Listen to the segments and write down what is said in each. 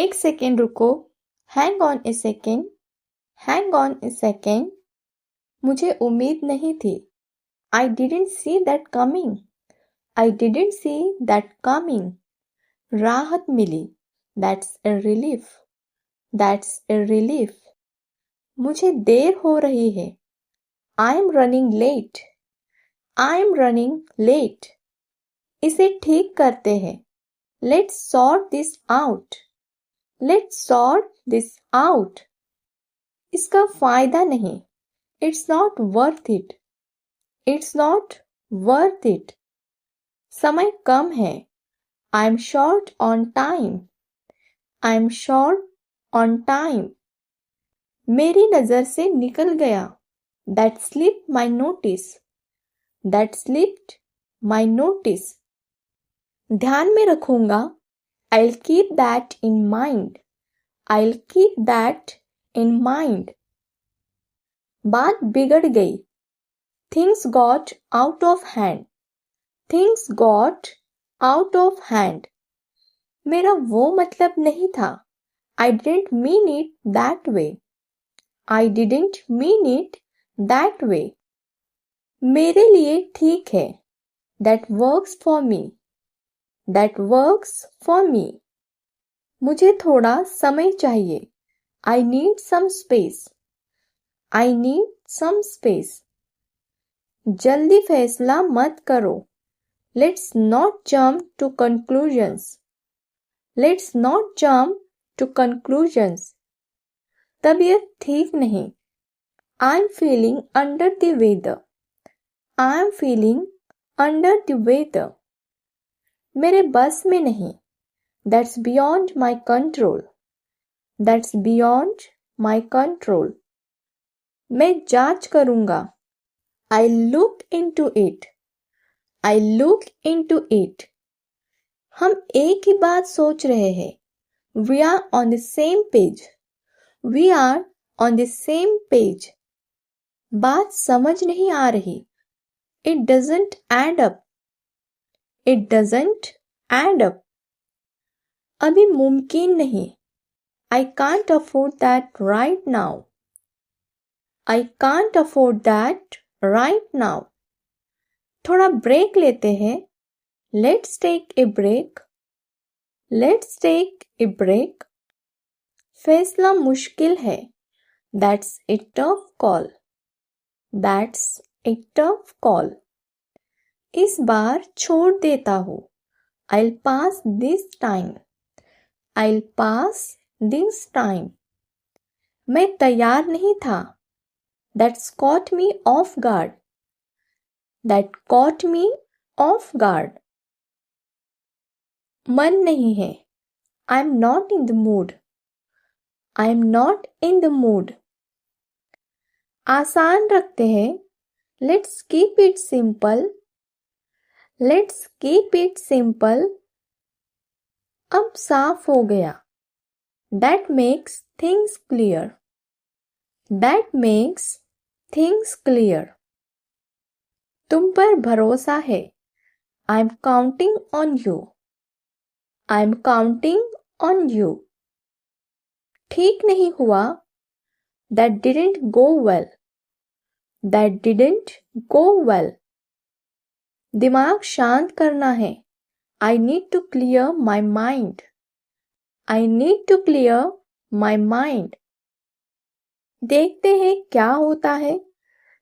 एक सेकेंड रुको. Hang on A second. Hang on A second. मुझे उम्मीद नहीं थी. I didn't see that coming. I didn't see that coming. राहत मिली. That's a relief. That's a relief. मुझे देर हो रही है. I'm running late. I'm running late. इसे ठीक करते हैं. Let's sort this out. Let's sort this out. इसका फायदा नहीं. It's not worth it. It's not worth it. समय कम है. I'm short on time. I'm short on time. मेरी नज़र से निकल गया. That slipped my notice. That slipped my notice. ध्यान में रखूंगा. I'll keep that in mind. I'll keep that in mind. बात बिगड़ गई. Things got out of hand. Things got out of hand. मेरा वो मतलब नहीं था. I didn't mean it that way. I didn't mean it that way. मेरे लिए ठीक है. That works for me. That works for me. मुझे थोड़ा समय चाहिए. I need some space. I need some space. जल्दी फैसला मत करो. Let's not jump to conclusions. Let's not jump to conclusions. तबीयत ठीक नहीं. I'm feeling under the weather. I'm feeling under the weather. मेरे बस में नहीं. That's beyond my control. That's beyond my control. मैं जांच करूंगा. I'll look into it. I'll look into it. हम एक ही बात सोच रहे हैं. We are on the same page. We are on the same page. बात समझ नहीं आ रही. It doesn't add up. It doesn't add up. अभी मुमकिन नहीं. I can't afford that right now. I can't afford that right now. थोड़ा break लेते हैं. Let's take a break. Let's take a break. फैसला मुश्किल है. That's a tough call. That's a tough call. इस बार छोड़ देता हूँ. I'll pass this time. I'll pass this time. मैं तैयार नहीं था. That's caught me off guard. That caught me off guard. मन नहीं है. I'm not in the mood. I'm not in the mood. आसान रखते हैं. Let's keep it simple. Let's keep it simple. अब साफ हो गया. That makes things clear. That makes things clear. तुम पर भरोसा है. I'm counting on you. I'm counting on you. ठीक नहीं हुआ. That didn't go well. That didn't go well. दिमाग शांत करना है. I need to clear my mind. I need to clear my mind. देखते हैं क्या होता है.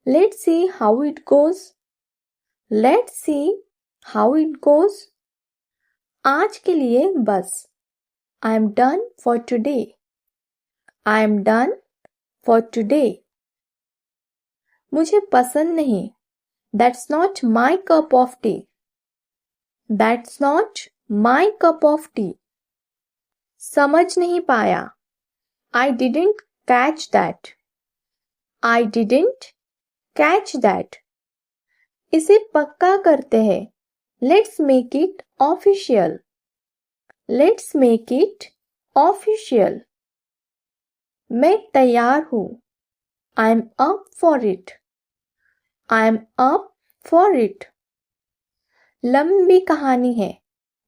Let's see how it goes. Let's see how it goes. आज के लिए बस. I am done for today. I am done for today. मुझे पसंद नहीं. That's not my cup of tea. That's not my cup of tea. समझ नहीं पाया. I didn't catch that. I didn't catch that. इसे पक्का करते हैं. Let's make it official. Let's make it official. मैं तैयार हूँ. I'm up for it. I'm up for it. लंबी कहानी है.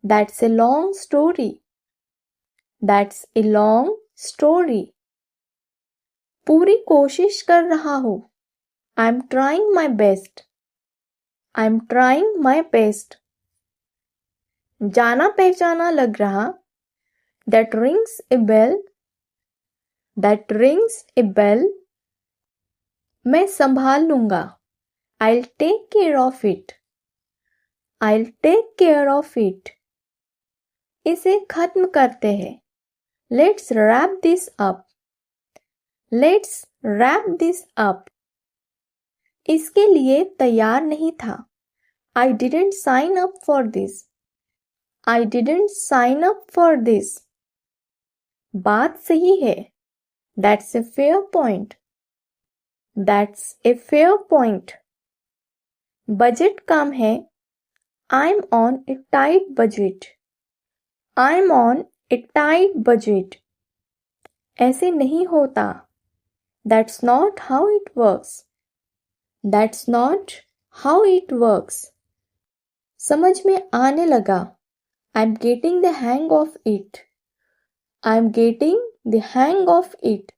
That's a long story. That's a long story. पूरी कोशिश कर रहा हूँ. I'm trying my best. I'm trying my best. जाना पहचाना लग रहा. That rings a bell. That rings a bell. मैं संभाल लूंगा. I'll take care of it. I'll take care of it. इसे खत्म करते हैं. Let's wrap this up. Let's wrap this up. इसके लिए तैयार नहीं था. I didn't sign up for this. I didn't sign up for this. बात सही है. That's a fair point. That's a fair point. Budget कम है. I'm on a tight budget. I'm on a tight budget. ऐसे नहीं होता. That's not how it works. That's not how it works. समझ में आने लगा. I'm getting the hang of it. I'm getting the hang of it.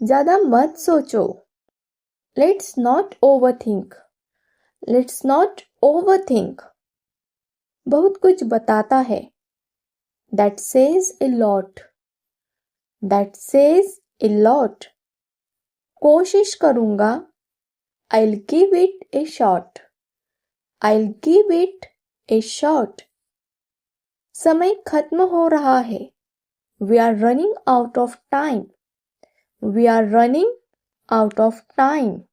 ज़्यादा मत सोचो. Let's not overthink. Let's not overthink. बहुत कुछ बताता है. That says a lot. That says a lot. कोशिश करूँगा. I'll give it a shot. I'll give it a shot. समय खत्म हो रहा है. We are running out of time. We are running out of time.